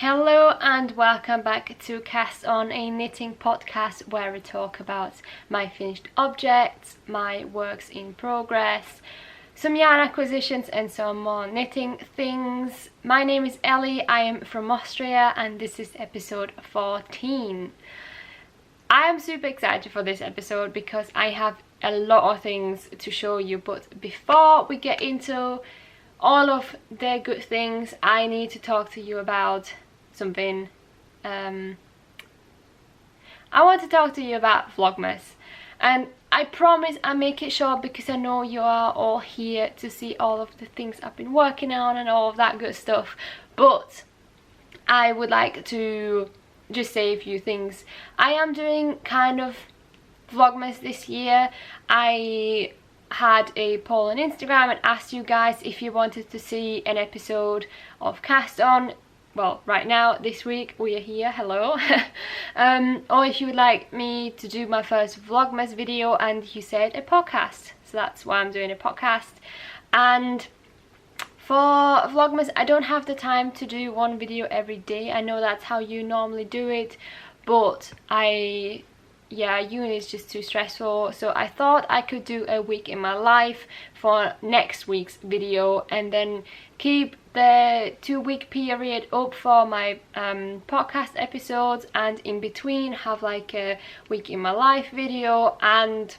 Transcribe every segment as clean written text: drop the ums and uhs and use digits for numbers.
Hello and welcome back to Cast On, a knitting podcast where we talk about my finished objects, my works in progress, some yarn acquisitions and some more knitting things. My name is Ellie, I am from Austria and this is episode 14. I am super excited for this episode because I have a lot of things to show you, but before we get into all of the good things, I need to talk to you about something. I want to talk to you about Vlogmas, and I promise I'll make it short because I know you are all here to see all of the things I've been working on and all of that good stuff, but I would like to just say a few things. I am doing kind of Vlogmas this year. I had a poll on Instagram and asked you guys if you wanted to see an episode of Cast On. Well, right now, this week, we are here, hello. Or if you would like me to do my first Vlogmas video, and you said a podcast. So that's why I'm doing a podcast. And for Vlogmas, I don't have the time to do one video every day. I know that's how you normally do it, but uni is just too stressful, so I thought I could do a week in my life for next week's video and then keep the 2-week period up for my podcast episodes, and in between have like a week in my life video. And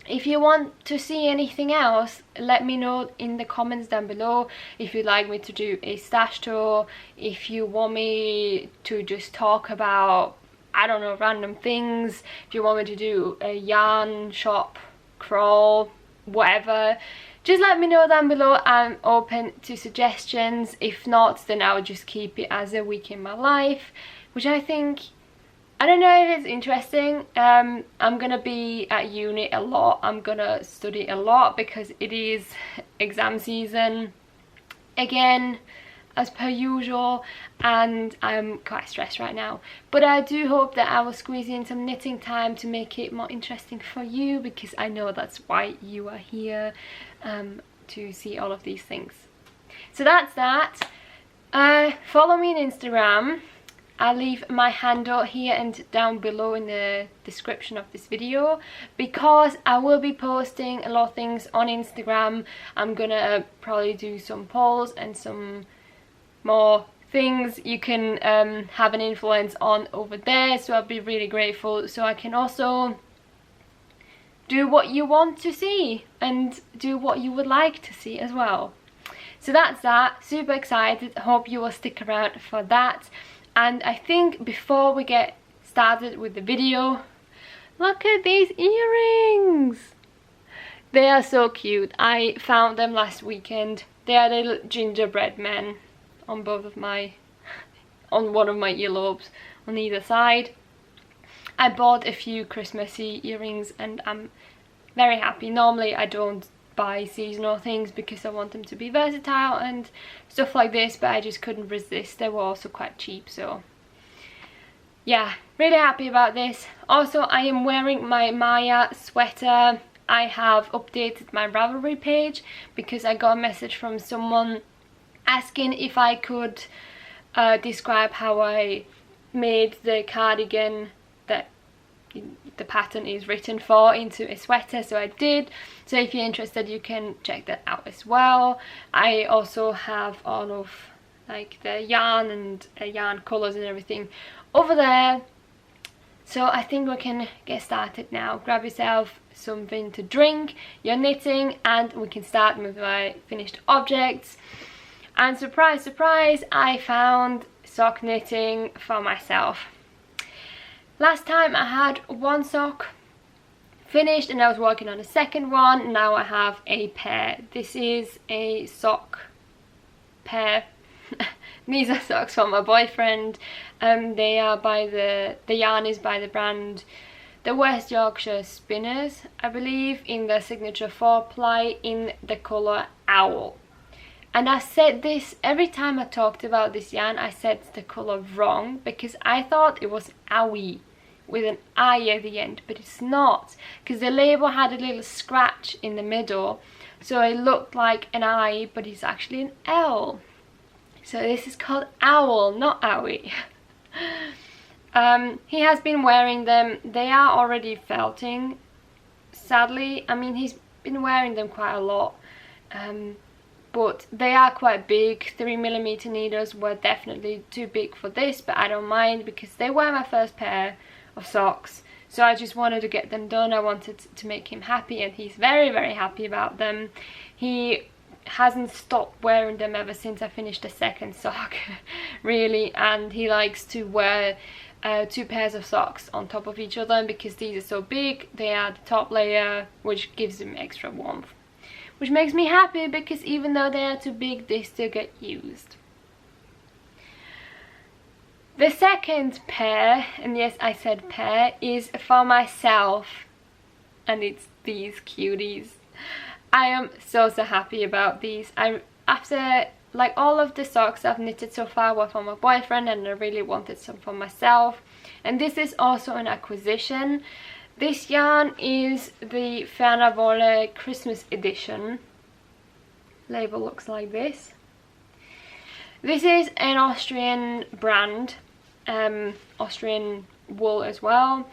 if you want to see anything else, let me know in the comments down below. If you'd like me to do a stash tour, if you want me to just talk about, I don't know, random things, if you want me to do a yarn shop crawl, whatever, just let me know down below. I'm open to suggestions. If not, then I'll just keep it as a week in my life, which I think, I don't know if it's interesting. I'm gonna be at uni a lot, I'm gonna study a lot because it is exam season again, as per usual, and I'm quite stressed right now, but I do hope that I will squeeze in some knitting time to make it more interesting for you, because I know that's why you are here, to see all of these things. So that's that. Follow me on Instagram. I'll leave my handle here and down below in the description of this video, because I will be posting a lot of things on Instagram. I'm gonna probably do some polls and some more things you can have an influence on over there, so I'll be really grateful, so I can also do what you want to see and do what you would like to see as well. So that's that. Super excited. Hope you will stick around for that. And I think before we get started with the video, look at these earrings. They are so cute. I found them last weekend. They are little gingerbread men on both of my, on one of my earlobes on either side. I bought a few Christmassy earrings and I'm very happy. Normally I don't buy seasonal things because I want them to be versatile and stuff like this, but I just couldn't resist. They were also quite cheap, so yeah, really happy about this. Also, I am wearing my Maya sweater. I have updated my Ravelry page because I got a message from someone asking if I could describe how I made the cardigan that the pattern is written for into a sweater, so I did. So if you're interested, you can check that out as well. I also have all of like the yarn and yarn colours and everything over there. So I think we can get started now. Grab yourself something to drink, your knitting, and we can start with my finished objects. And surprise, surprise, I found sock knitting for myself. Last time I had one sock finished and I was working on a second one. Now I have a pair. This is a sock pair. These are socks for my boyfriend. They are by the yarn is by the brand the West Yorkshire Spinners, I believe, in the signature 4-ply in the colour Owl. And I said this every time I talked about this yarn, I said the colour wrong because I thought it was Owie with an I at the end, but it's not, because the label had a little scratch in the middle, so it looked like an I, but it's actually an L. So this is called Owl, not Owie. He has been wearing them. They are already felting, sadly. I mean, he's been wearing them quite a lot, but they are quite big. 3mm needles were definitely too big for this, but I don't mind because they were my first pair of socks. So I just wanted to get them done. I wanted to make him happy, and he's very, very happy about them. He hasn't stopped wearing them ever since I finished the second sock, really, and he likes to wear 2 pairs of socks on top of each other, and because these are so big, they are the top layer, which gives them extra warmth, which makes me happy because even though they are too big, they still get used. The second pair, and yes, I said pair, is for myself, and it's these cuties. I am so happy about these. After like all of the socks I've knitted so far were for my boyfriend, and I really wanted some for myself, and this is also an acquisition. This yarn is the Fernerwolle Christmas edition. Label looks like this. This is an Austrian brand, Austrian wool as well.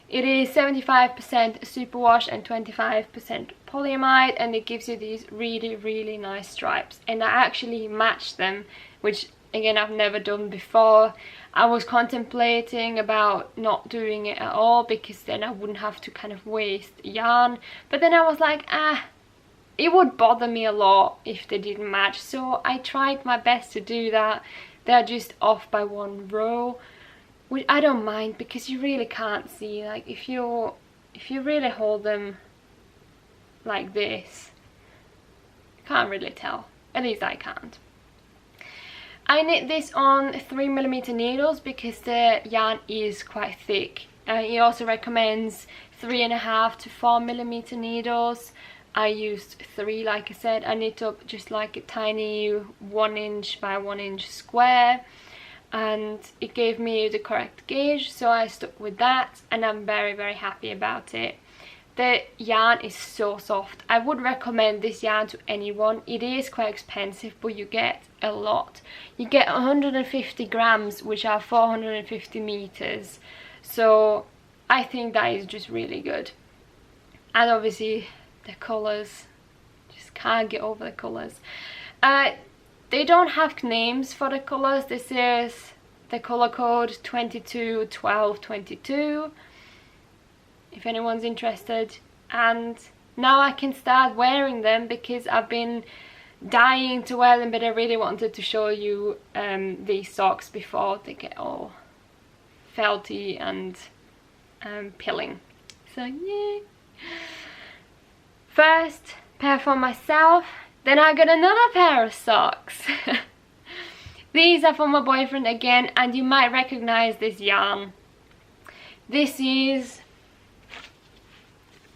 It is 75% superwash and 25% polyamide, and it gives you these really, really nice stripes. And I actually matched them, which again I've never done before. I was contemplating about not doing it at all because then I wouldn't have to kind of waste yarn. But then I was like, it would bother me a lot if they didn't match. So I tried my best to do that. They're just off by 1 row, which I don't mind because you really can't see. Like if you really hold them like this, you can't really tell. At least I can't. I knit this on 3mm needles because the yarn is quite thick. He also recommends 3.5 to 4mm needles. I used 3, like I said. I knit up just like a tiny 1 inch by 1 inch square, and it gave me the correct gauge, so I stuck with that, and I'm very, very happy about it. The yarn is so soft. I would recommend this yarn to anyone. It is quite expensive, but you get a lot. You get 150 grams, which are 450 meters. So I think that is just really good. And obviously the colours, just can't get over the colours. They don't have names for the colours. This is the colour code 221222, if anyone's interested. And now I can start wearing them because I've been dying to wear them, but I really wanted to show you these socks before they get all felty and pilling. So yeah. First pair for myself, then I got another pair of socks. These are for my boyfriend again, and you might recognize this yarn. This is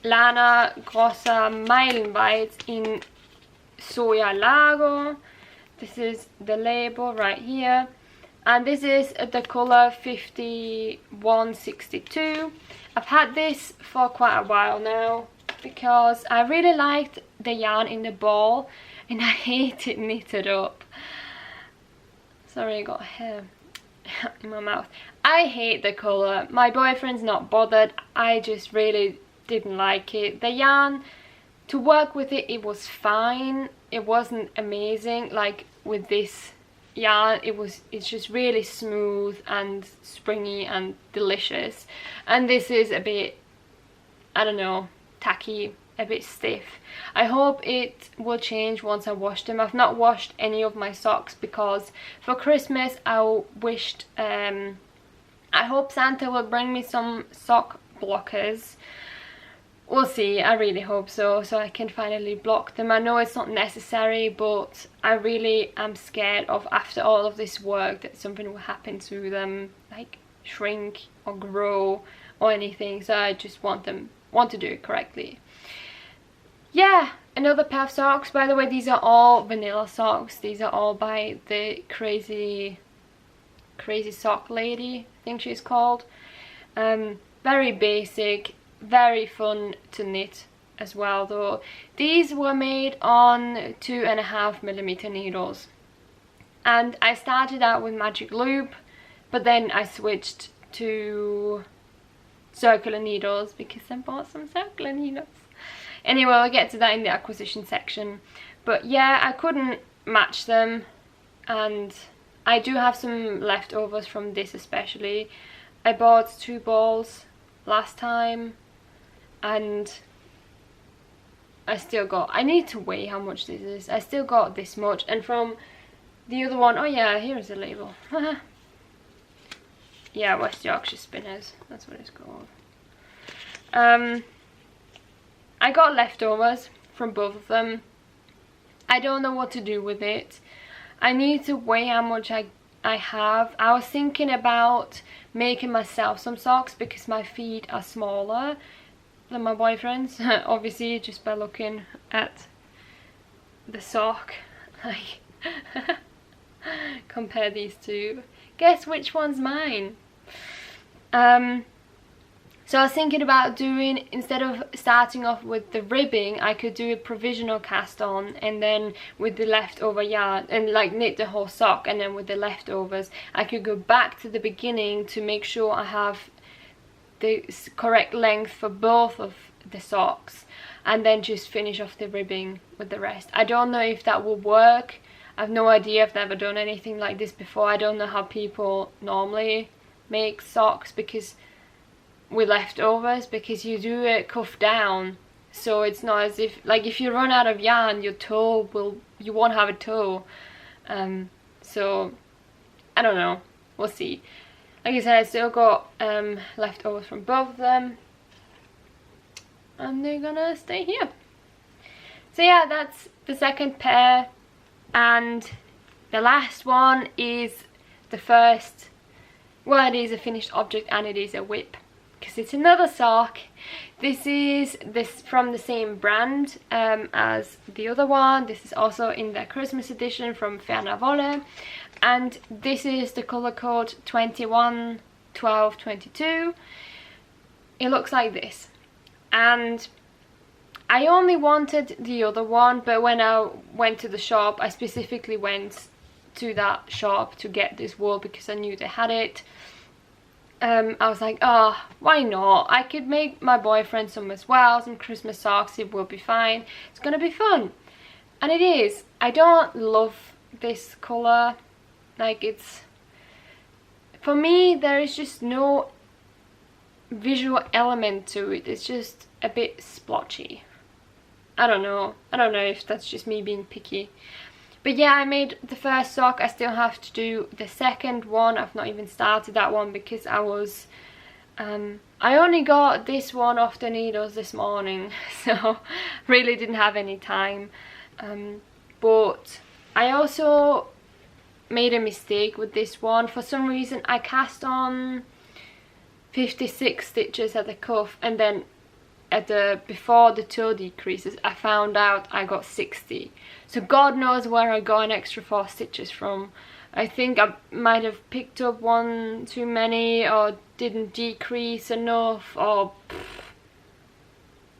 Lana, Grossa, Meilenweit in Soja, Lago. This is the label right here, and this is the color 5162. I've had this for quite a while now because I really liked the yarn in the ball, and I hate it knitted up. Sorry, I got hair in my mouth. I hate the colour. My boyfriend's not bothered. I just really didn't like it. The yarn, to work with it, it was fine. It wasn't amazing. Like with this yarn, it's just really smooth and springy and delicious. And this is a bit, I don't know, tacky, a bit stiff. I hope it will change once I wash them. I've not washed any of my socks because for Christmas I wished, I hope Santa will bring me some sock blockers. We'll see, I really hope so, so I can finally block them. I know it's not necessary, but I really am scared of, after all of this work, that something will happen to them, like shrink or grow or anything. So I just want to do it correctly. Yeah, another pair of socks. By the way, these are all vanilla socks. These are all by the crazy sock lady, I think she's called. Very basic, very fun to knit as well though. These were made on 2.5mm needles. and I started out with magic loop, but then I switched to circular needles because I bought some circular needles. Anyway, I'll get to that in the acquisition section. But yeah, I couldn't match them, and I do have some leftovers from this especially. I bought 2 balls last time, and I need to weigh how much this is. I still got this much, and from the other one, oh yeah, here is a label. Yeah, West Yorkshire Spinners, that's what it's called. I got leftovers from both of them. I don't know what to do with it. I need to weigh how much I have. I was thinking about making myself some socks because my feet are smaller than my boyfriend's. Obviously, just by looking at the sock. Like, compare these two. Guess which one's mine? So I was thinking about doing, instead of starting off with the ribbing, I could do a provisional cast on, and then with the leftover yarn, and like knit the whole sock, and then with the leftovers I could go back to the beginning to make sure I have the correct length for both of the socks, and then just finish off the ribbing with the rest. I don't know if that will work. I have no idea. I've never done anything like this before. I don't know how people normally make socks because with leftovers, because you do it cuff down, so it's not as if, like, if you run out of yarn, your toe will, you won't have a toe. So I don't know, we'll see. Like I said, I still got leftovers from both of them, and they're gonna stay here. So yeah, that's the second pair, and the last one is the first, well, it is a finished object and it is a whip, because it's another sock. This is from the same brand as the other one. This is also in the Christmas edition from Fernerwolle, and this is the color code 21 12 22. It looks like this, and I only wanted the other one, but when I went to the shop, I specifically went to that shop to get this wool because I knew they had it. I was like, oh, why not? I could make my boyfriend some as well, some Christmas socks. It will be fine. It's gonna be fun. And it is. I don't love this colour. Like, it's, for me, there is just no visual element to it. It's just a bit splotchy. I don't know if that's just me being picky. But yeah, I made the first sock. I still have to do the second one. I've not even started that one because I was I only got this one off the needles this morning, so really didn't have any time. But I also made a mistake with this one. For some reason I cast on 56 stitches at the cuff, and then at the before the toe decreases I found out I got 60. So God knows where I got an extra 4 stitches from. I think I might have picked up one too many, or didn't decrease enough, or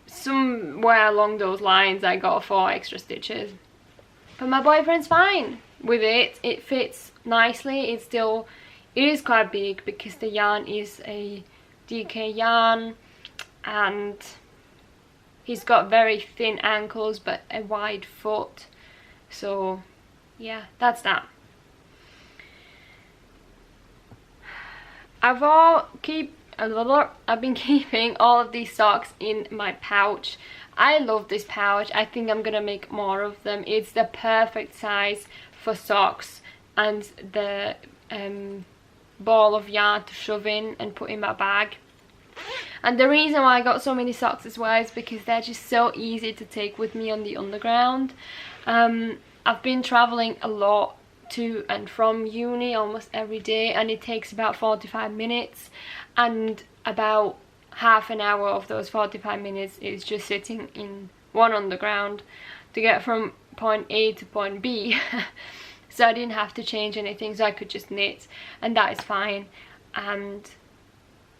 somewhere along those lines I got 4 extra stitches. But my boyfriend's fine with it. It fits nicely. It is quite big because the yarn is a DK yarn, and he's got very thin ankles but a wide foot. So yeah, that's that. I've been keeping all of these socks in my pouch. I love this pouch. I think I'm gonna make more of them. It's the perfect size for socks and the ball of yarn to shove in and put in my bag. And the reason why I got so many socks as well is because they're just so easy to take with me on the underground. I've been traveling a lot to and from uni almost every day, and it takes about 45 minutes, and about half an hour of those 45 minutes is just sitting in one underground to get from point A to point B. So I didn't have to change anything, so I could just knit, and that is fine. And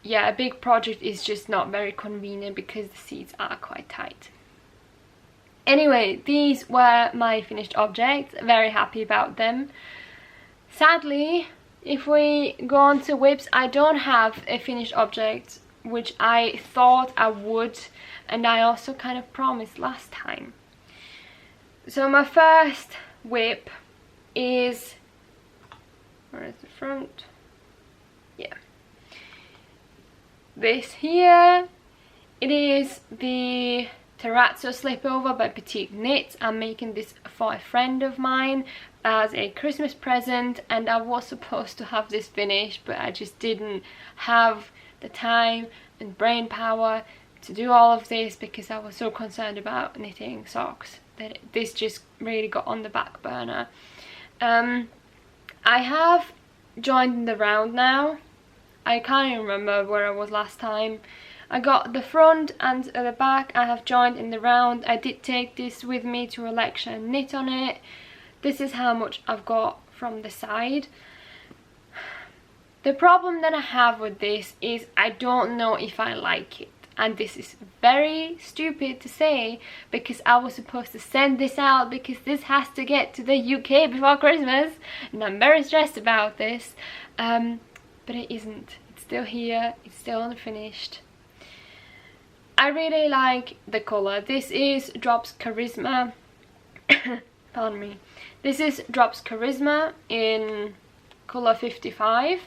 yeah, a big project is just not very convenient because the seats are quite tight. Anyway, these were my finished objects. Very happy about them. Sadly, if we go on to whips, I don't have a finished object, which I thought I would, and I also kind of promised last time. So my first whip is, where is the front? Yeah, this here. It is the Terrazzo Slipover by Petite Knits. I'm making this for a friend of mine as a Christmas present, and I was supposed to have this finished, but I just didn't have the time and brain power to do all of this because I was so concerned about knitting socks that this just really got on the back burner. I have joined in the round now. I can't even remember where I was last time. I got the front and the back. I have joined in the round. I did take this with me to a lecture and knit on it. This is how much I've got from the side. The problem that I have with this is I don't know if I like it. And this is very stupid to say because I was supposed to send this out because this has to get to the UK before Christmas. And I'm very stressed about this. But it isn't. It's still here. It's still unfinished. I really like the colour. This is Drops Karisma. Pardon me. This is Drops Karisma in colour 55.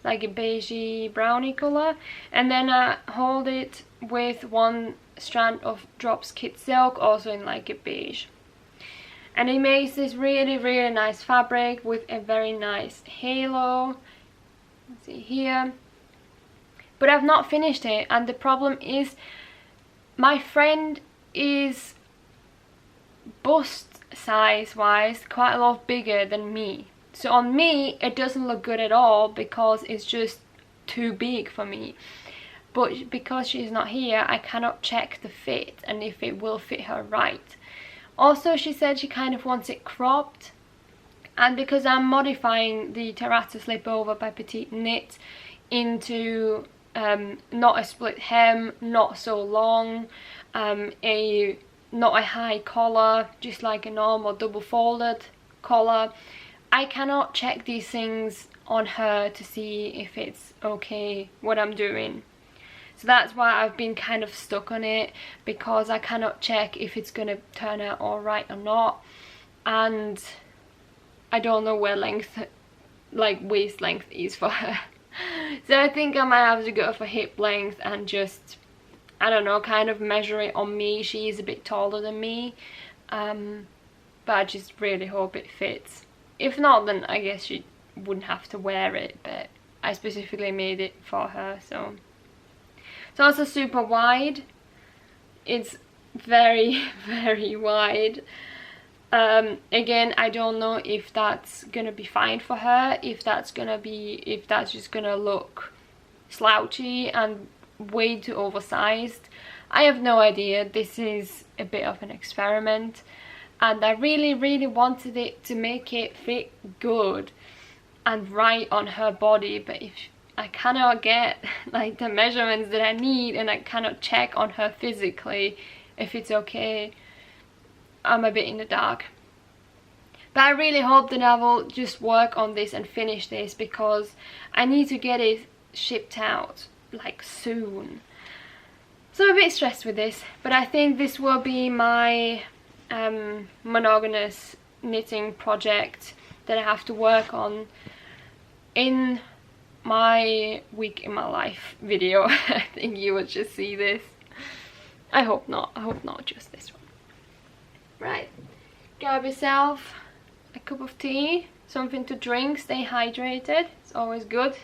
Like a beigey brownie colour. And then I hold it with one strand of Drops Kid Silk, also in like a beige. And it makes this really, really nice fabric with a very nice halo. Let's see here. But I've not finished it, and the problem is my friend is bust size wise quite a lot bigger than me. So on me it doesn't look good at all because it's just too big for me. But because she's not here, I cannot check the fit and if it will fit her right. Also, she said she kind of wants it cropped. And because I'm modifying the Terrazzo Slipover by Petite Knit into not a split hem, not so long, not a high collar, just like a normal double folded collar, I cannot check these things on her to see if it's okay what I'm doing. So that's why I've been kind of stuck on it, because I cannot check if it's gonna turn out alright or not. And I don't know where length, like waist length is for her. So I think I might have to go for hip length and just, I don't know, kind of measure it on me. She is a bit taller than me, but I just really hope it fits. If not, then I guess she wouldn't have to wear it, but I specifically made it for her. So it's also super wide. It's very, very wide. Again, I don't know if that's gonna be fine for her, if that's just gonna look slouchy and way too oversized. I have no idea. This is a bit of an experiment, and I really, really wanted it to make it fit good and right on her body, but if I cannot get like the measurements that I need and I cannot check on her physically if it's okay, I'm a bit in the dark. But I really hope that I will just work on this and finish this, because I need to get it shipped out like soon. So I'm a bit stressed with this, but I think this will be my monogamous knitting project that I have to work on in my week in my life video. I think you will just see this. I hope not. I hope not just this one. Right, grab yourself a cup of tea, something to drink, stay hydrated, it's always good.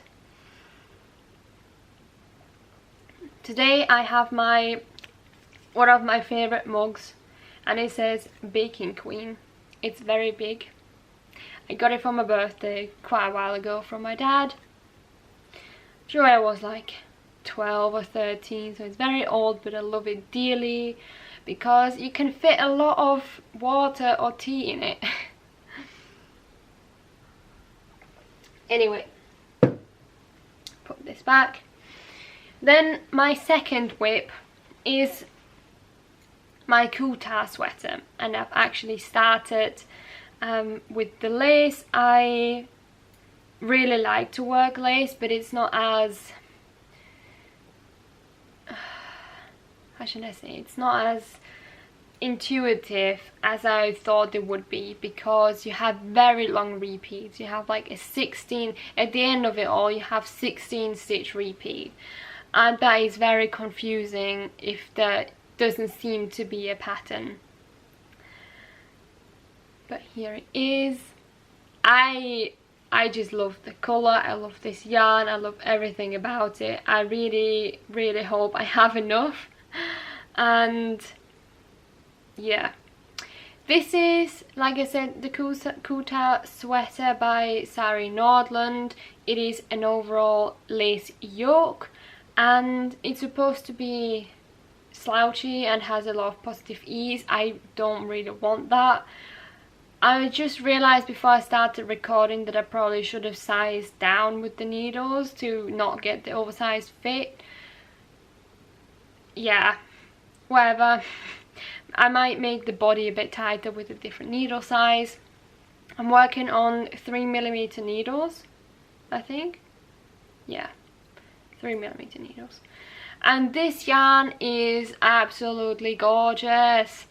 Today I have one of my favorite mugs, and it says Baking Queen. It's very big. I got it for my birthday quite a while ago from my dad. I'm sure I was like 12 or 13, so it's very old, but I love it dearly because you can fit a lot of water or tea in it. Anyway, put this back. Then my second whip is my Kuutar sweater, and I've actually started with the lace. I really like to work lace, but it's not as, how should I say, it's not as intuitive as I thought it would be, because you have very long repeats. You have like a 16, at the end of it all you have 16 stitch repeat, and that is very confusing if there doesn't seem to be a pattern. But here it is. I just love the colour, I love this yarn, I love everything about it. I really hope I have enough. And yeah, this is, like I said, the Kuutar sweater by Sari Nordlund. It is an overall lace yoke, and it's supposed to be slouchy and has a lot of positive ease. I don't really want that. I just realised before I started recording that I probably should have sized down with the needles to not get the oversized fit. Yeah, whatever. I might make the body a bit tighter with a different needle size. I'm working on 3mm needles, I think. Yeah, 3mm needles. And this yarn is absolutely gorgeous.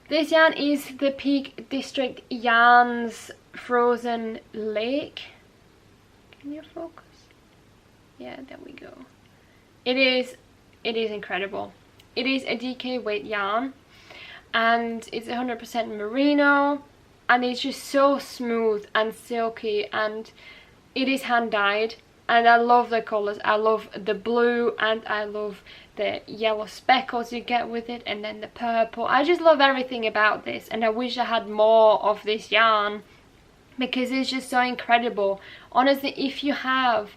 This yarn is the Peak District Yarns Frozen Lake. Can you focus? Yeah, there we go. It is incredible. It is a DK weight yarn, and it's 100% merino, and it's just so smooth and silky, and it is hand dyed. And I love the colours. I love the blue, and I love the yellow speckles you get with it, and then the purple. I just love everything about this, and I wish I had more of this yarn because it's just so incredible. Honestly, if you have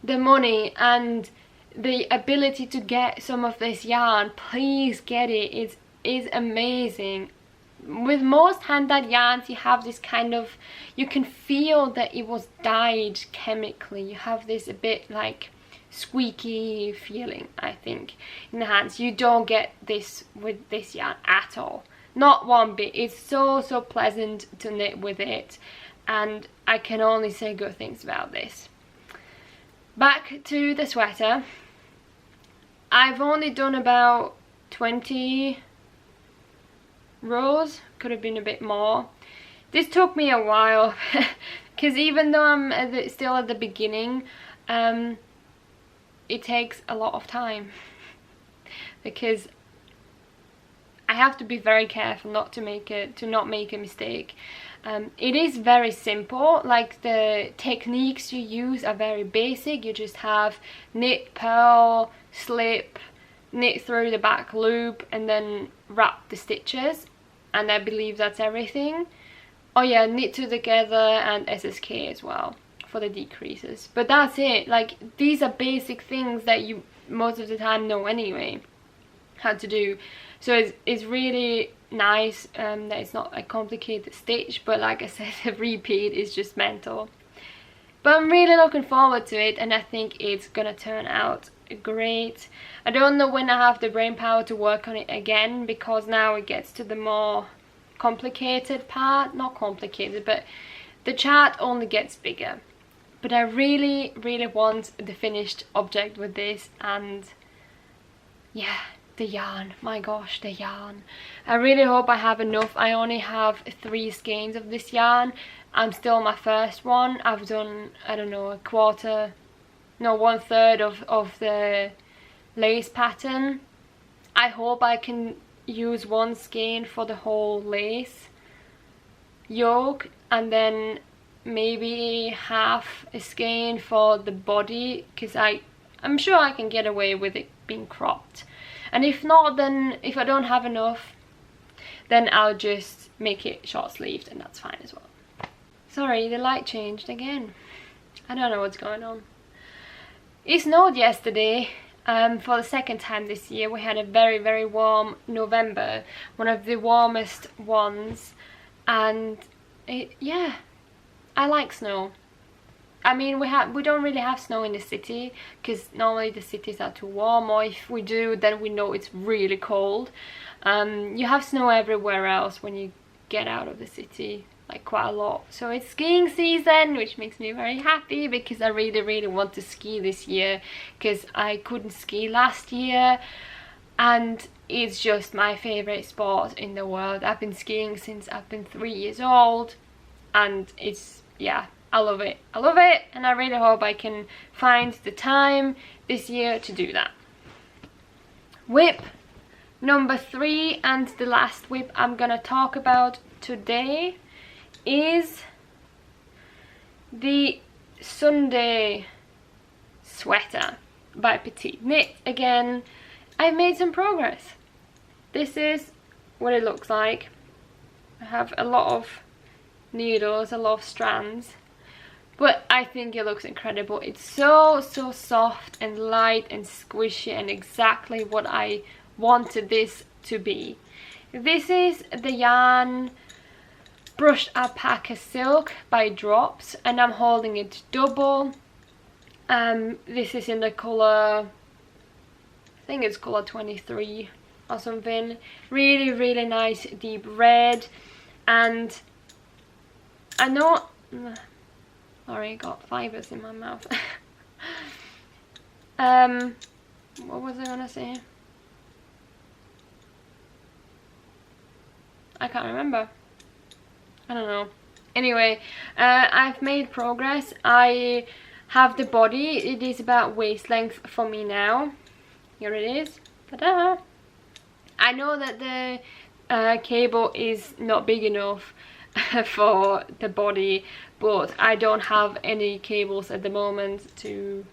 the money and the ability to get some of this yarn, please get it. It is amazing. With most hand-dyed yarns, you have this kind of, you can feel that it was dyed chemically. You have this a bit like squeaky feeling, I think, in the hands. You don't get this with this yarn at all, not one bit. It's so pleasant to knit with it, and I can only say good things about this. Back to the sweater. I've only done about 20 rows, could have been a bit more. This took me a while because even though I'm still at the beginning, it takes a lot of time because I have to be very careful not make a mistake. It is very simple, like the techniques you use are very basic. You just have knit, purl, slip, knit through the back loop, and then wrap the stitches, and I believe that's everything. Oh yeah, knit two together and SSK as well for the decreases, but that's it. Like, these are basic things that you most of the time know anyway how to do, so it's really nice that it's not a complicated stitch, but like I said, the repeat is just mental. But I'm really looking forward to it, and I think it's gonna turn out great. I don't know when I have the brain power to work on it again, because now it gets to the more complicated part. Not complicated, but the chart only gets bigger. But I really want the finished object with this, and yeah, the yarn, my gosh, the yarn. I really hope I have enough. I only have 3 skeins of this yarn. I'm still my first one. I've done, I don't know, 1/3 of the lace pattern. I hope I can use 1 skein for the whole lace yoke, and then maybe half a skein for the body, because I'm sure I can get away with it being cropped. And if not, then if I don't have enough, then I'll just make it short sleeved, and that's fine as well. Sorry, the light changed again. I don't know what's going on. It snowed yesterday for the second time this year. We had a very warm November, one of the warmest ones, and yeah, I like snow. I mean, we don't really have snow in the city, because normally the cities are too warm, or if we do, then we know it's really cold. You have snow everywhere else when you get out of the city, like quite a lot. So it's skiing season, which makes me very happy because I really want to ski this year, because I couldn't ski last year and it's just my favorite sport in the world. I've been skiing since I've been 3 years old and it's, yeah, I love it. I love it, and I really hope I can find the time this year to do that. Whip number 3 and the last whip I'm gonna talk about today is the Sunday sweater by Petite. Knit again. I've made some progress. This is what it looks like. I have a lot of needles, a lot of strands, but I think it looks incredible. It's so soft and light and squishy and exactly what I wanted this to be. This is the yarn brushed alpaca silk by Drops, and I'm holding it double. This is in the color, I think it's color 23 or something. Really nice deep red. And I know, sorry, I got fibers in my mouth. What was I gonna say? I can't remember. I don't know. Anyway, I've made progress. I have the body. It is about waist length for me now. Here it is. Ta-da! I know that the cable is not big enough for the body, but I don't have any cables at the moment to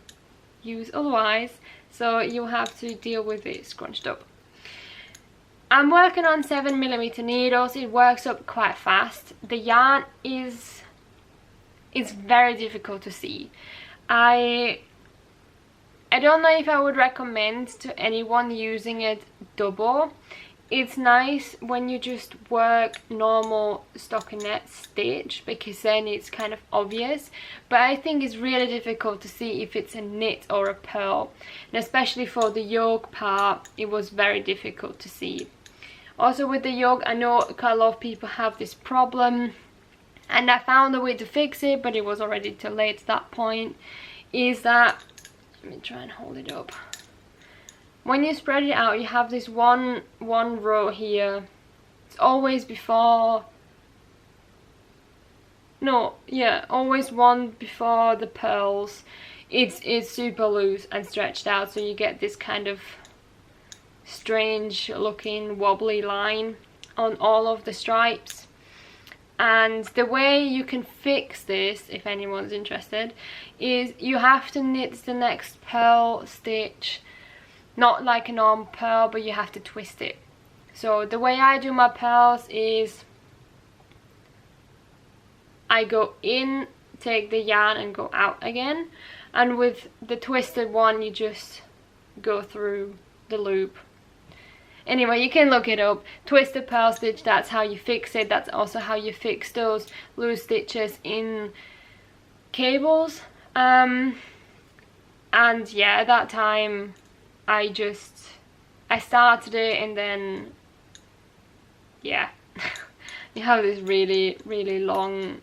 use otherwise, so you'll have to deal with it scrunched up. I'm working on 7mm needles. It works up quite fast. The yarn is very difficult to see. I don't know if I would recommend to anyone using it double. It's nice when you just work normal stockinette stitch, because then it's kind of obvious, but I think it's really difficult to see if it's a knit or a purl, and especially for the yoke part it was very difficult to see. Also with the yoke, I know quite a lot of people have this problem, and I found a way to fix it, but it was already too late at that point. Is that, let me try and hold it up. When you spread it out, you have this one row here. It's always before, no, yeah, always one before the pearls. It's super loose and stretched out, so you get this kind of strange looking wobbly line on all of the stripes. And the way you can fix this, if anyone's interested, is you have to knit the next purl stitch, not like a normal purl, but you have to twist it. So the way I do my pearls is I go in, take the yarn and go out again, and with the twisted one you just go through the loop. Anyway, you can look it up. Twisted purl stitch, that's how you fix it. That's also how you fix those loose stitches in cables. And yeah, at that time I started it, and then yeah, you have this really long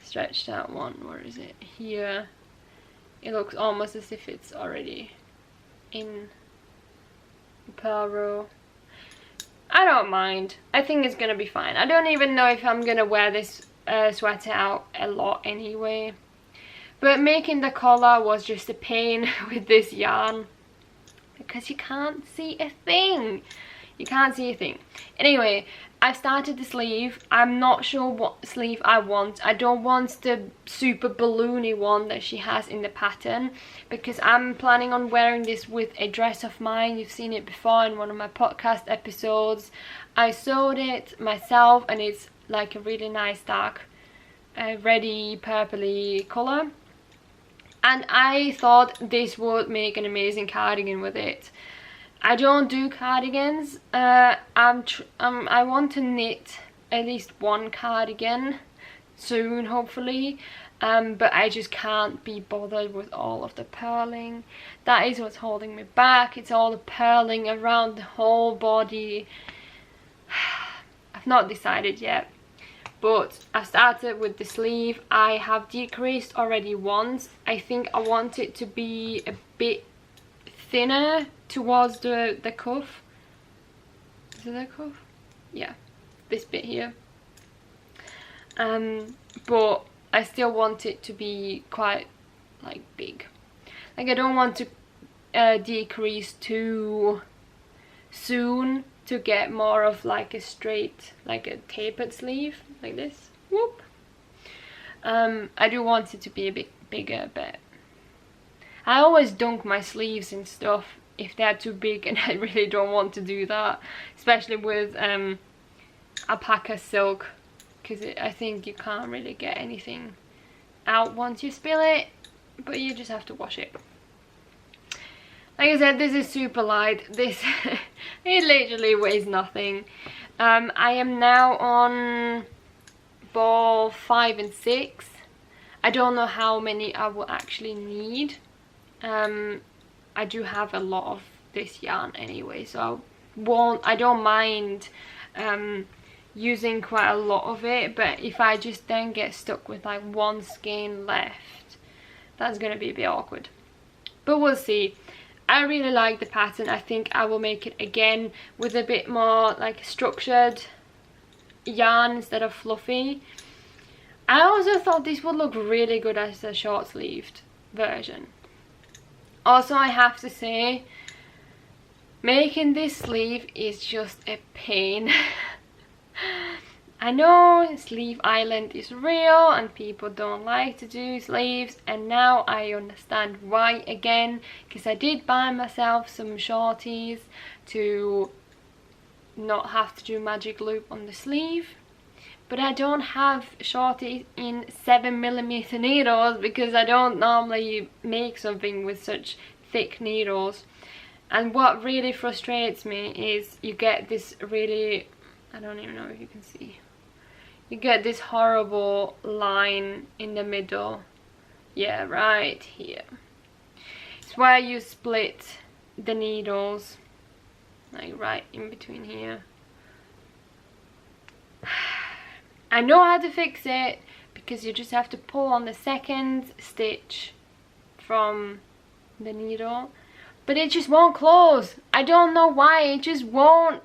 stretched out one. Where is it? Here. It looks almost as if it's already in purl row. I don't mind. I think it's gonna be fine. I don't even know if I'm gonna wear this sweater out a lot anyway, but making the collar was just a pain with this yarn because you can't see a thing. You can't see a thing. Anyway, I've started the sleeve. I'm not sure what sleeve I want. I don't want the super balloony one that she has in the pattern, because I'm planning on wearing this with a dress of mine. You've seen it before in one of my podcast episodes. I sewed it myself, and it's like a really nice dark reddy purpley colour, and I thought this would make an amazing cardigan with it. I don't do cardigans. I want to knit at least one cardigan soon, hopefully, but I just can't be bothered with all of the purling. That is what's holding me back. It's all the purling around the whole body. I've not decided yet, but I started with the sleeve. I have decreased already once. I think I want it to be a bit thinner towards the cuff. Is it the cuff? Yeah, this bit here. But I still want it to be quite like big. Like I don't want to decrease too soon to get more of like a straight, like a tapered sleeve like this. Whoop. I do want it to be a bit bigger, but I always dunk my sleeves and stuff if they're too big, and I really don't want to do that, especially with alpaca silk, because I think you can't really get anything out once you spill it, but you just have to wash it. Like I said, this is super light. This it literally weighs nothing. I am now on ball 5 and 6. I don't know how many I will actually need. I do have a lot of this yarn anyway, so I don't mind using quite a lot of it, but if I just then get stuck with like one skein left, that's gonna be a bit awkward. But we'll see. I really like the pattern. I think I will make it again with a bit more like structured yarn instead of fluffy. I also thought this would look really good as a short sleeved version. Also, I have to say, making this sleeve is just a pain. I know Sleeve Island is real and people don't like to do sleeves, and now I understand why again, because I did buy myself some shorties to not have to do magic loop on the sleeve, but I don't have shorties in 7mm needles because I don't normally make something with such thick needles. And what really frustrates me is you get this really, I don't even know if you can see, you get this horrible line in the middle. Yeah, right here. It's where you split the needles, like right in between here. I know how to fix it, because you just have to pull on the second stitch from the needle, but it just won't close. I don't know why, it just won't.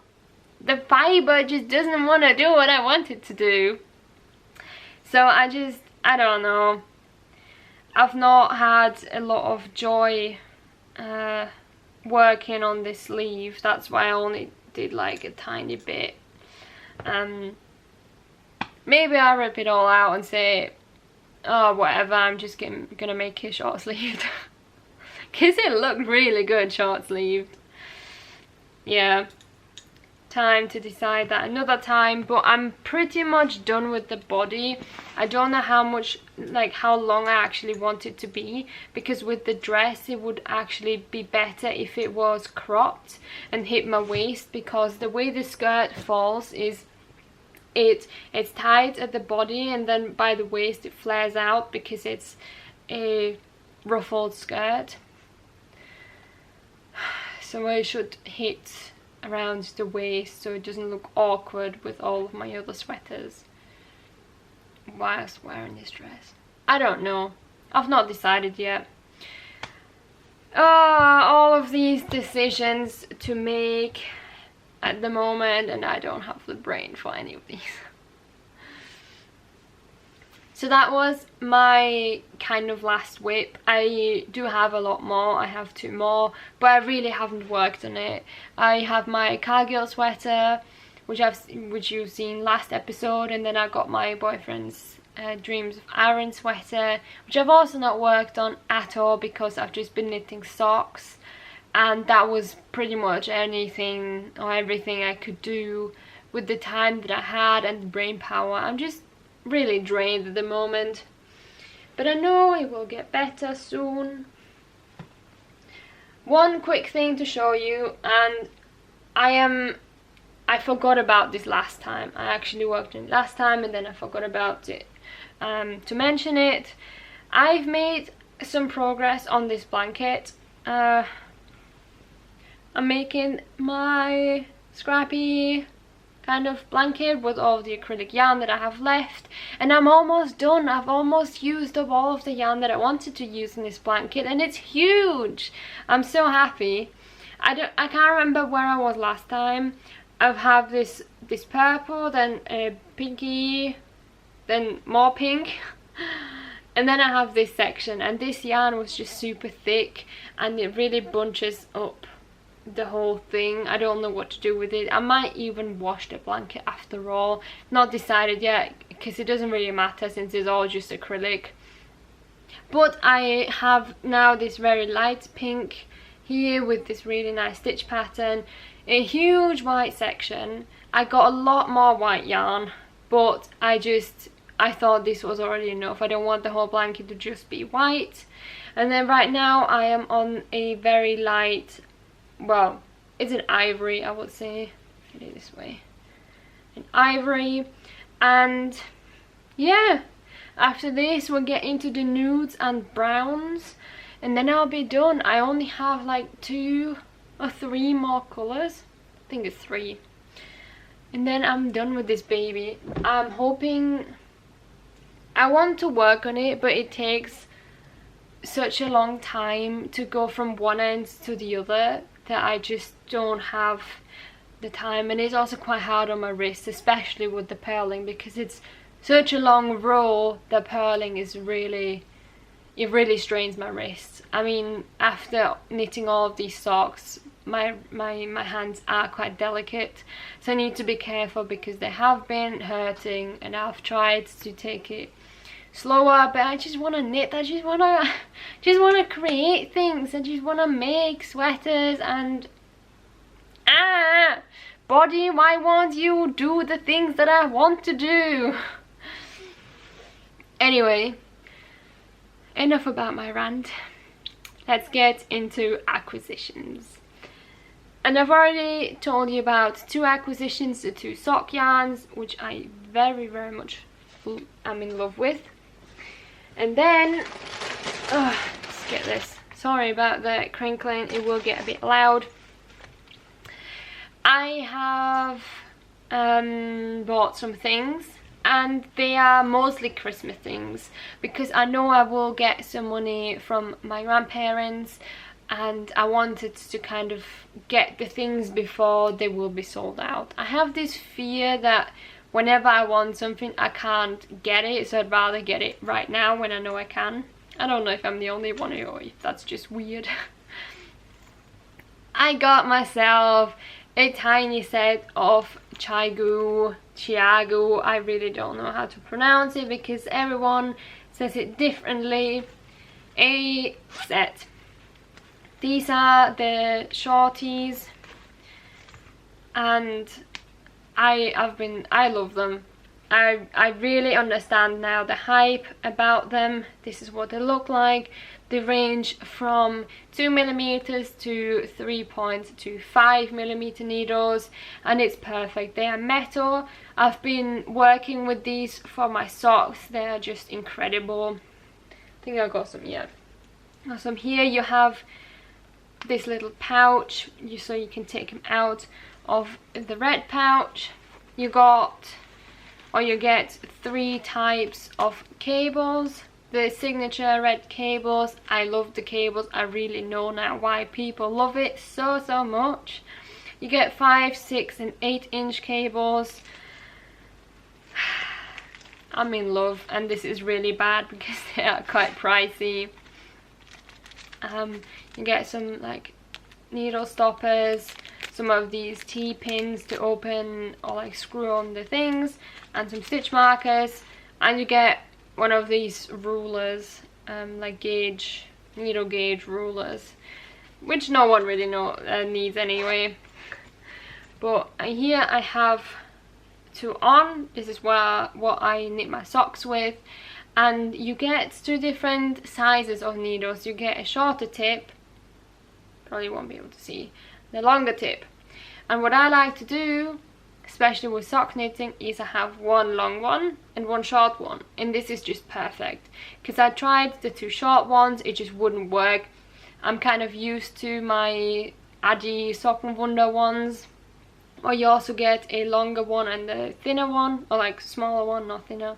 The fibre just doesn't want to do what I want it to do. So I don't know. I've not had a lot of joy working on this sleeve. That's why I only did like a tiny bit. Maybe I'll rip it all out and say, oh whatever, I'm just gonna make it short sleeved. Because it looked really good short sleeved. Yeah. Time to decide that another time, but I'm pretty much done with the body. I don't know how much, like how long I actually want it to be, because with the dress it would actually be better if it was cropped and hit my waist, because the way the skirt falls is it's tight at the body and then by the waist it flares out because it's a ruffled skirt. So I should hit around the waist so it doesn't look awkward with all of my other sweaters whilst wearing this dress. I don't know. I've not decided yet. All of these decisions to make at the moment, and I don't have the brain for any of these. So that was my kind of last whip. I do have a lot more. I have 2 more, but I really haven't worked on it. I have my Cargill sweater, which you've seen last episode, and then I got my boyfriend's Dreams of Iron sweater, which I've also not worked on at all because I've just been knitting socks, and that was pretty much anything or everything I could do with the time that I had and the brain power. I'm just really drained at the moment, but I know it will get better soon. One quick thing to show you, and I forgot about this last time. I actually worked on it last time and then I forgot about it to mention it. I've made some progress on this blanket. I'm making my scrappy kind of blanket with all the acrylic yarn that I have left, and I'm almost done. I've almost used up all of the yarn that I wanted to use in this blanket, and it's huge. I'm so happy. I can't remember where I was last time. I've had this purple, then a pinky, then more pink, and then I have this section, and this yarn was just super thick and it really bunches up the whole thing. I don't know what to do with it. I might even wash the blanket after all. Not decided yet, because it doesn't really matter since it's all just acrylic. But I have now this very light pink here with this really nice stitch pattern, a huge white section. I got a lot more white yarn, but I thought this was already enough. I don't want the whole blanket to just be white. And then right now I am on a very light, well, it's an ivory, I would say. Get it this way. An ivory. And yeah, after this we'll get into the nudes and browns, and then I'll be done. I only have like 2 or 3 more colours. I think it's 3. And then I'm done with this baby. I'm hoping, I want to work on it, but it takes such a long time to go from one end to the other that I just don't have the time. And it's also quite hard on my wrists, especially with the purling, because it's such a long row. The purling is really, it really strains my wrists. I mean, after knitting all of these socks, my hands are quite delicate, so I need to be careful because they have been hurting, and I've tried to take it slower, but I just want to knit. I just want to create things. I just want to make sweaters. And body, why won't you do the things that I want to do? Anyway, enough about my rant. Let's get into acquisitions. And I've already told you about 2 acquisitions, the 2 sock yarns, which I very much am in love with. And then, let's get this. Sorry about the crinkling, it will get a bit loud. I have bought some things, and they are mostly Christmas things, because I know I will get some money from my grandparents, and I wanted to kind of get the things before they will be sold out. I have this fear that whenever I want something I can't get it, so I'd rather get it right now when I know I can. I don't know if I'm the only one or if that's just weird. I got myself a tiny set of Chiago, I really don't know how to pronounce it because everyone says it differently. A set. These are the shorties, and I love them. I really understand now the hype about them. This is what they look like. They range from 2mm to 3.25mm needles, and it's perfect. They are metal. I've been working with these for my socks. They are just incredible. I think I got some, yeah. Got some here. You have this little pouch, so you can take them out of the red pouch. You get 3 types of cables. The signature red cables. I love the cables. I really know now why people love it so much. You get 5, 6 and 8-inch cables. I'm in love, and this is really bad because they are quite pricey. You get some like needle stoppers, some of these T-pins to open or like screw on the things, and some stitch markers, and you get one of these rulers, like needle gauge rulers, which no one really needs anyway. But here I have 2 on. This is what I knit my socks with. And you get 2 different sizes of needles. You get a shorter tip, probably won't be able to see, the longer tip. And what I like to do, especially with sock knitting, is I have 1 long one and 1 short one. And this is just perfect, because I tried the 2 short ones, it just wouldn't work. I'm kind of used to my Adi Sockenwunder ones, or you also get a longer one and a thinner one, or like smaller one, not thinner.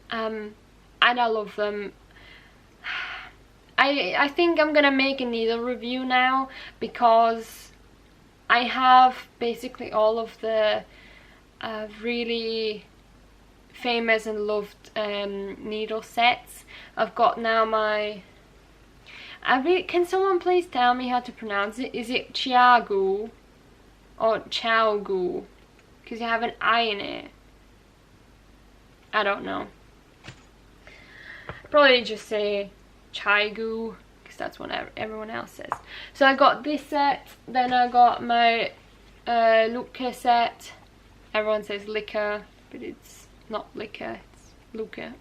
And I love them. I think I'm gonna make a needle review now, because I have basically all of the really famous and loved needle sets. I've got now my... can someone please tell me how to pronounce it? Is it Chiagu or Chiaogu? Because you have an I in it. I don't know. Probably just say Chiagu, because that's what everyone else says. So I got this set, then I got my Luca set. Everyone says liquor, but it's not liquor, it's Luca.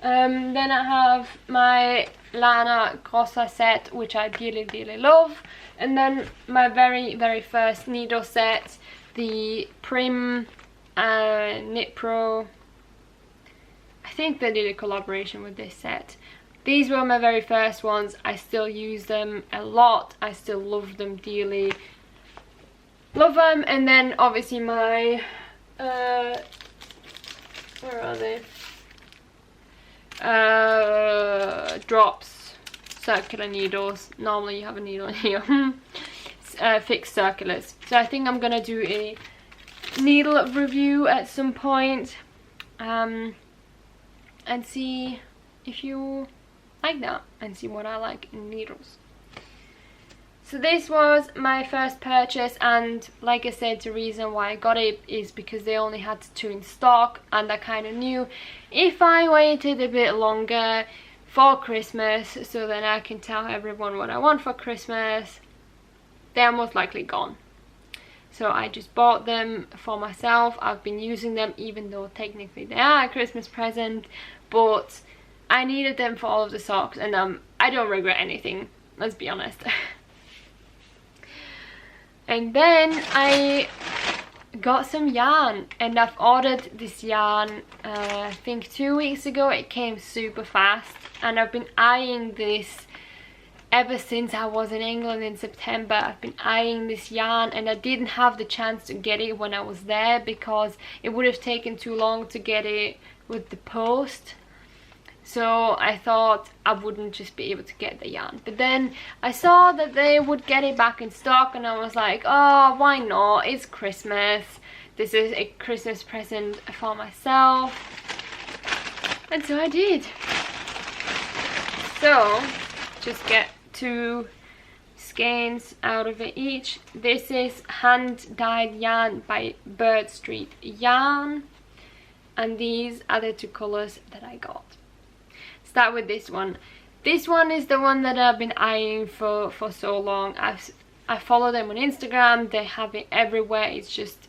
Then I have my Lana Grossa set, which I dearly love, and then my very first needle set, the Prim Knit Pro. I think they did a collaboration with this set. These were my very first ones. I still use them a lot. I still love them dearly. Love them. And then obviously my where are they? Drops circular needles. Normally you have a needle in here. Fixed circulars. So I think I'm gonna do a needle review at some point, and see if you like that, and see what I like in needles. So this was my first purchase, and like I said, the reason why I got it is because they only had 2 in stock, and I kind of knew if I waited a bit longer for Christmas, so then I can tell everyone what I want for Christmas, they're most likely gone. So I just bought them for myself. I've been using them, even though technically they are a Christmas present, but I needed them for all of the socks, and I don't regret anything, let's be honest. And then I got some yarn, and I've ordered this yarn I think 2 weeks ago. It came super fast, and I've been eyeing this ever since I was in England in September. I've been eyeing this yarn, and I didn't have the chance to get it when I was there because it would have taken too long to get it with the post. So I thought I wouldn't just be able to get the yarn, but then I saw that they would get it back in stock, and I was like, oh, why not? It's Christmas. This is a Christmas present for myself. And so I did. So just get 2 skeins out of it each. This is hand dyed yarn by Bird Street Yarn, and these are the 2 colors that I got. Start with this one. This one is the one that I've been eyeing for so long. I follow them on Instagram. They have it everywhere. It just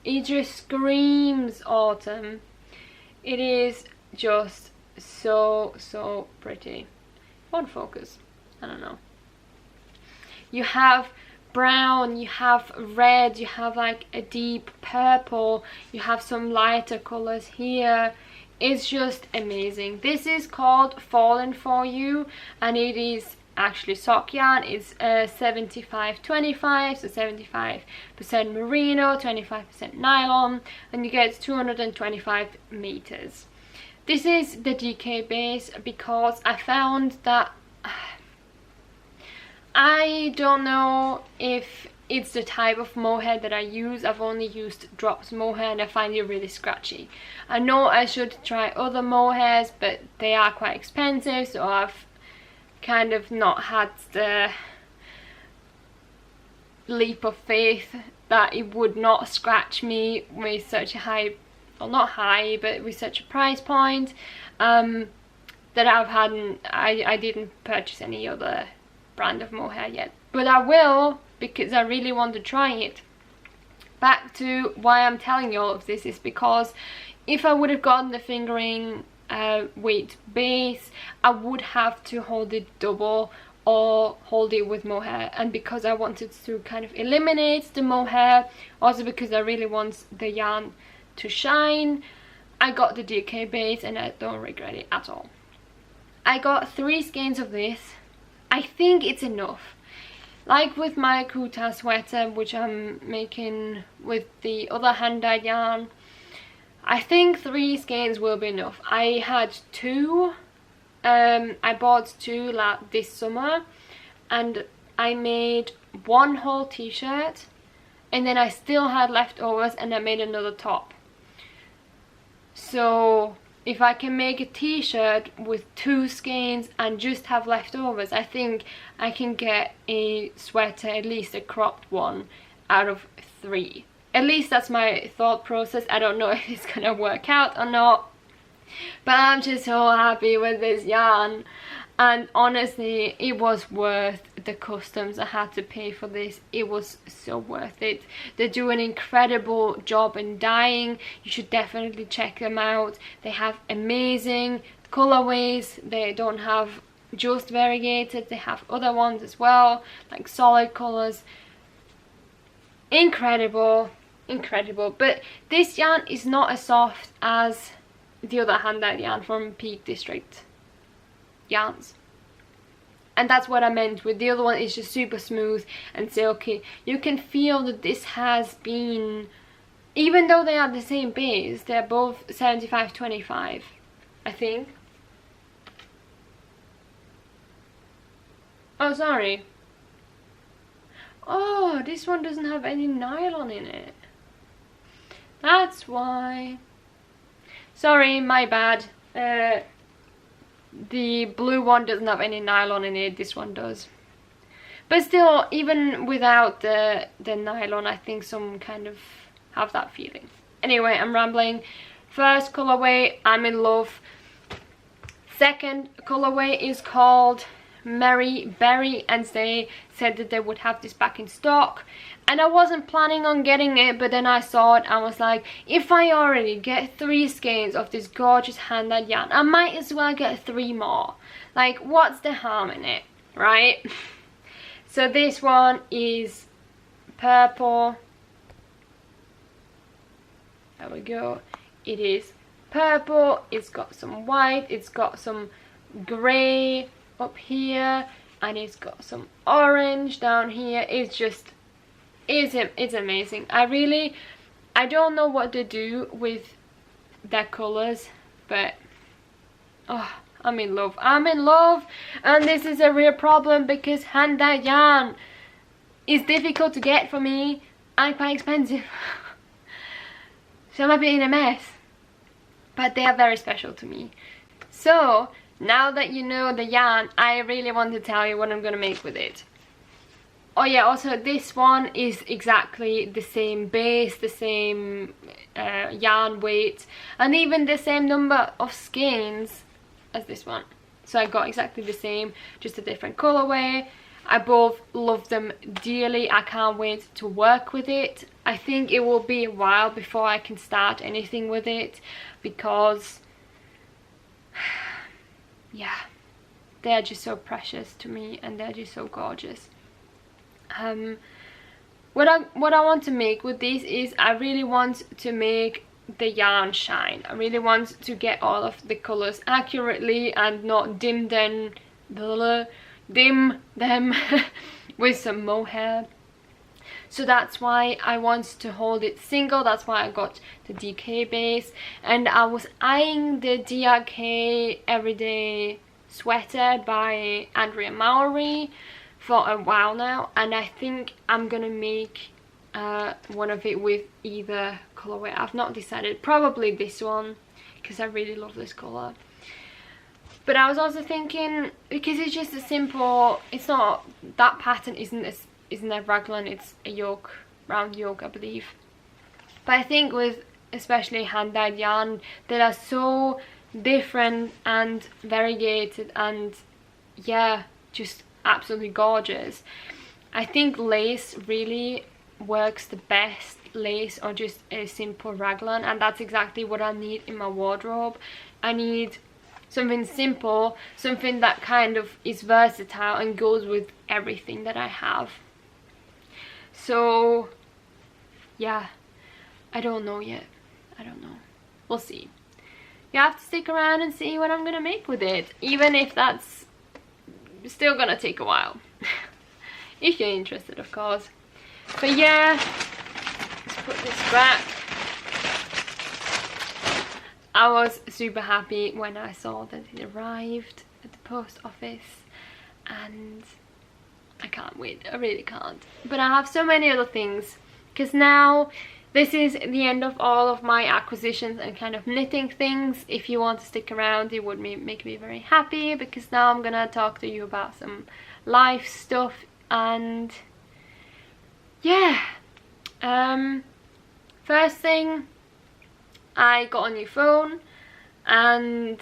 screams autumn. It is just so pretty. Won't focus. I don't know. You have brown, you have red, you have like a deep purple, you have some lighter colors here. It's just amazing. This is called Fallen For You, and it is actually sock yarn. It's 75-25, so 75% merino, 25% nylon, and you get 225 meters. This is the DK base because I found that I don't know if it's the type of mohair that I use. I've only used Drops mohair, and I find it really scratchy. I know I should try other mohairs, but they are quite expensive, so I've kind of not had the leap of faith that it would not scratch me with such a high, well, not high, but with such a price point, that I didn't purchase any other brand of mohair yet, but I will, because I really want to try it. Back to why I'm telling you all of this is because if I would have gotten the fingering weight base, I would have to hold it double or hold it with mohair, and because I wanted to kind of eliminate the mohair, also because I really want the yarn to shine, I got the DK base, and I don't regret it at all. I got 3 skeins of this. I think it's enough. like with my Kuutar sweater, which I'm making with the other hand-dyed yarn, I think 3 skeins will be enough. I had 2, I bought 2 this summer, and I made 1 whole t-shirt, and then I still had leftovers, and I made another top. So if I can make a t-shirt with 2 skeins and just have leftovers, I think I can get a sweater, at least a cropped one, out of 3. At least that's my thought process. I don't know if it's gonna work out or not, but I'm just so happy with this yarn. And honestly, it was worth the customs I had to pay for this. It was so worth it. They do an incredible job in dyeing. You should definitely check them out. They have amazing colorways. They don't have just variegated, they have other ones as well, like solid colors. Incredible, incredible. But this yarn is not as soft as the other hand-dyed yarn from Peak District yarns, and that's what I meant with the other one. Is just super smooth and silky. You can feel that this has been, even though they are the same base, they're both 75-25, I think. Oh, sorry. Oh, this one doesn't have any nylon in it. That's why. Sorry, my bad. The blue one doesn't have any nylon in it, this one does. But still, even without the nylon, I think some kind of have that feeling. Anyway, I'm rambling. First colorway, I'm in love. Second colorway is called Merry Berry, and they said that they would have this back in stock. And I wasn't planning on getting it, but then I saw it and was like, if I already get 3 skeins of this gorgeous hand-dyed yarn, I might as well get 3 more. Like, what's the harm in it, right? So this one is purple. There we go. It is purple. It's got some white. It's got some grey up here, and it's got some orange down here. It's just, it's amazing. I don't know what to do with their colors, but oh, I'm in love. I'm in love. And this is a real problem because hand-dyed yarn is difficult to get for me and quite expensive. So I'm a bit in a mess, but they are very special to me. So now that you know the yarn, I really want to tell you what I'm gonna make with it. Oh yeah, also this one is exactly the same base, the same yarn weight, and even the same number of skeins as this one. So I got exactly the same, just a different colorway. I both love them dearly. I can't wait to work with it. I think it will be a while before I can start anything with it, because yeah, they're just so precious to me and they're just so gorgeous. What I want to make with these is I really want to make the yarn shine. I really want to get all of the colors accurately and not dim them with some mohair. So that's why I want to hold it single. That's why I got the DK base, and I was eyeing the DRK Everyday Sweater by Andrea Mowry for a while now, and I think I'm gonna make one of it with either colorway. I've not decided. Probably this one, because I really love this color. But I was also thinking, because it's just a simple, it's not, that pattern isn't a raglan, it's a yoke, round yoke, I believe. But I think with especially hand-dyed yarn that are so different and variegated and yeah, just absolutely gorgeous, I think lace really works the best, lace or just a simple raglan, and that's exactly what I need in my wardrobe. I need something simple, something that kind of is versatile and goes with everything that I have. So yeah, I don't know yet. I don't know. We'll see. You have to stick around and see what I'm gonna make with it, even if that's still gonna take a while. if you're interested, of course. But yeah, let's put this back. I was super happy when I saw that it arrived at the post office, and I can't wait, I really can't. But I have so many other things, because now this is the end of all of my acquisitions and kind of knitting things. If you want to stick around, it would make me very happy, because now I'm gonna talk to you about some life stuff. And yeah, first thing, I got a new phone, and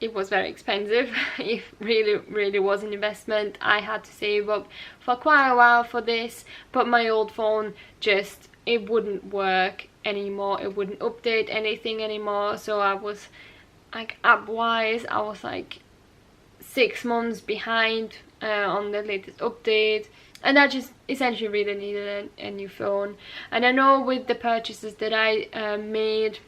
it was very expensive. It really was an investment. I had to save up for quite a while for this, but my old phone just, it wouldn't work anymore. It wouldn't update anything anymore. So I was like, app wise, I was like 6 months behind on the latest update, and I just essentially really needed a new phone. And I know with the purchases that I made,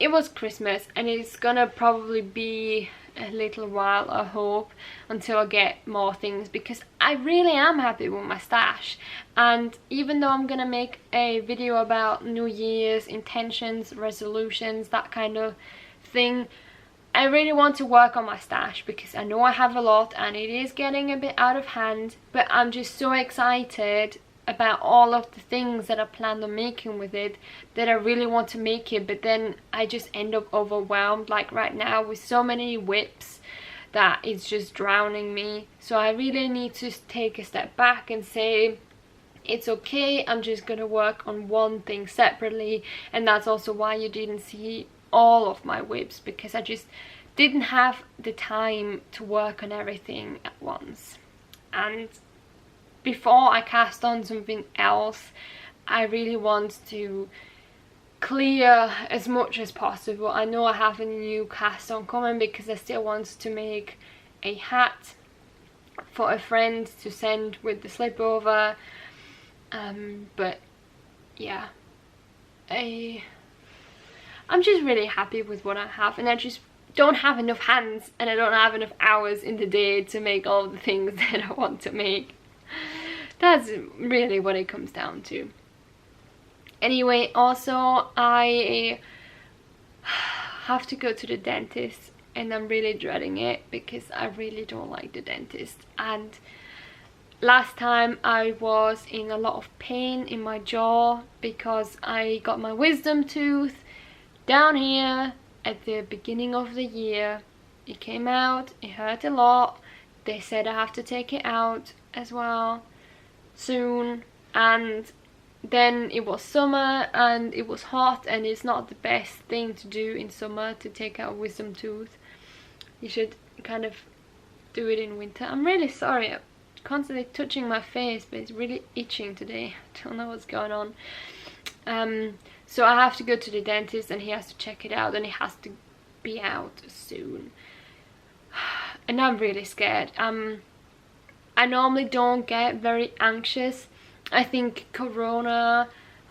it was Christmas, and it's gonna probably be a little while, I hope, until I get more things, because I really am happy with my stash. And even though I'm gonna make a video about New Year's intentions, resolutions, that kind of thing, I really want to work on my stash, because I know I have a lot and it is getting a bit out of hand. But I'm just so excited about all of the things that I planned on making with it, that I really want to make it, but then I just end up overwhelmed, like right now, with so many whips that it's just drowning me. So I really need to take a step back and say, it's okay, I'm just gonna work on one thing separately. And that's also why you didn't see all of my whips, because I just didn't have the time to work on everything at once. And before I cast on something else, I really want to clear as much as possible. I know I have a new cast on coming, because I still want to make a hat for a friend to send with the Slipover. But yeah, I'm just really happy with what I have, and I just don't have enough hands, and I don't have enough hours in the day to make all the things that I want to make. That's really what it comes down to. Anyway, also I have to go to the dentist, and I'm really dreading it, because I really don't like the dentist. And last time I was in a lot of pain in my jaw, because I got my wisdom tooth down here at the beginning of the year. It came out, it hurt a lot. They said I have to take it out as well soon, and then it was summer and it was hot, and it's not the best thing to do in summer to take out a wisdom tooth. You should kind of do it in winter. I'm really sorry, I'm constantly touching my face, but it's really itching today. I don't know what's going on. So I have to go to the dentist, and he has to check it out, and it has to be out soon. And I'm really scared. I normally don't get very anxious. I think Corona,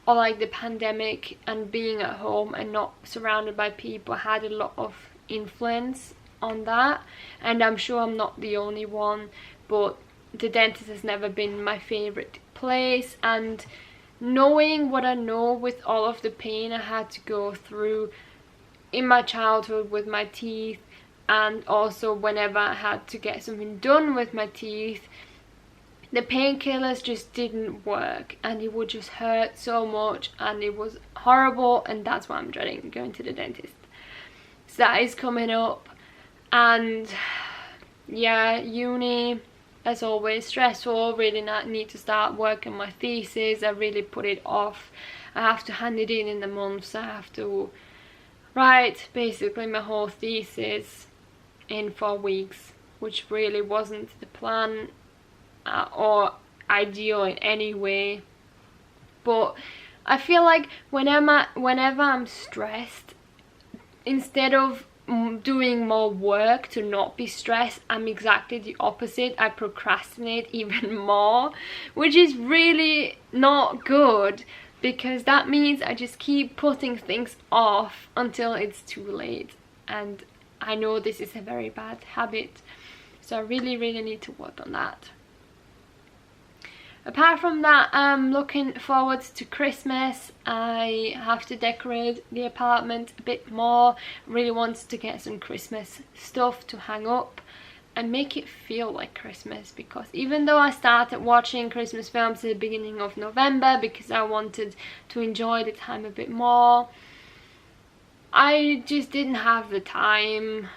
or like the pandemic and being at home and not surrounded by people, had a lot of influence on that. And I'm sure I'm not the only one, but the dentist has never been my favorite place. And knowing what I know, with all of the pain I had to go through in my childhood with my teeth, and also whenever I had to get something done with my teeth, the painkillers just didn't work, and it would just hurt so much, and it was horrible. And that's why I'm dreading going to the dentist. So that is coming up. And yeah, uni, as always, stressful. Really not need to start working my thesis. I really put it off. I have to hand it in the month, so I have to write basically my whole thesis in 4 weeks, which really wasn't the plan or ideal in any way. But I feel like whenever I'm stressed, instead of doing more work to not be stressed, I'm exactly the opposite. I procrastinate even more, which is really not good, because that means I just keep putting things off until it's too late. And I know this is a very bad habit. So I really need to work on that. Apart from that, I'm looking forward to Christmas. I have to decorate the apartment a bit more. Really want to get some Christmas stuff to hang up and make it feel like Christmas, because even though I started watching Christmas films at the beginning of November because I wanted to enjoy the time a bit more, I just didn't have the time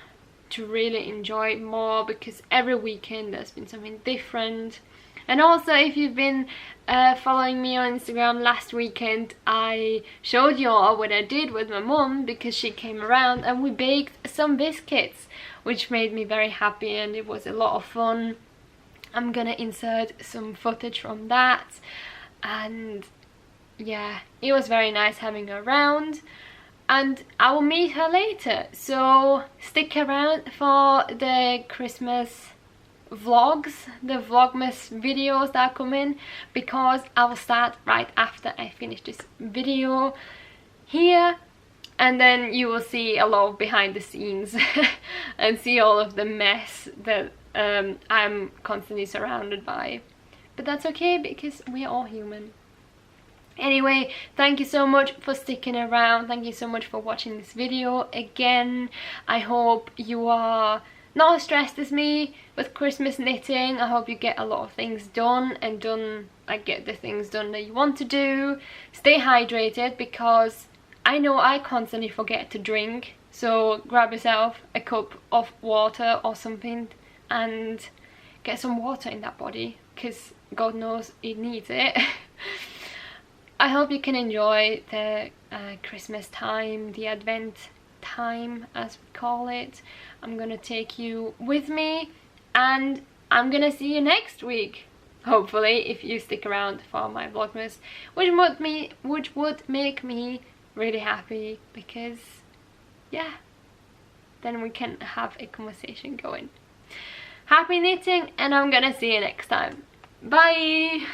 to really enjoy it more, because every weekend there's been something different. And also, if you've been following me on Instagram, last weekend I showed you all what I did with my mum, because she came around and we baked some biscuits, which made me very happy and it was a lot of fun. I'm gonna insert some footage from that, and yeah, it was very nice having her around. And I will meet her later, so stick around for the Christmas vlogs, the vlogmas videos that come in, because I will start right after I finish this video here, and then you will see a lot of behind the scenes and see all of the mess that I'm constantly surrounded by. But that's okay, because we're all human. Anyway, thank you so much for sticking around. Thank you so much for watching this video again. I hope you are not as stressed as me with Christmas knitting. I hope you get a lot of things done, and get the things done that you want to do. Stay hydrated, because I know I constantly forget to drink. So grab yourself a cup of water or something and get some water in that body, because God knows it needs it. I hope you can enjoy the Christmas time, the Advent time as we call it. I'm gonna take you with me, and I'm gonna see you next week, hopefully, if you stick around for my vlogmas, which would make me really happy, because yeah, then we can have a conversation going. Happy knitting, and I'm gonna see you next time. Bye.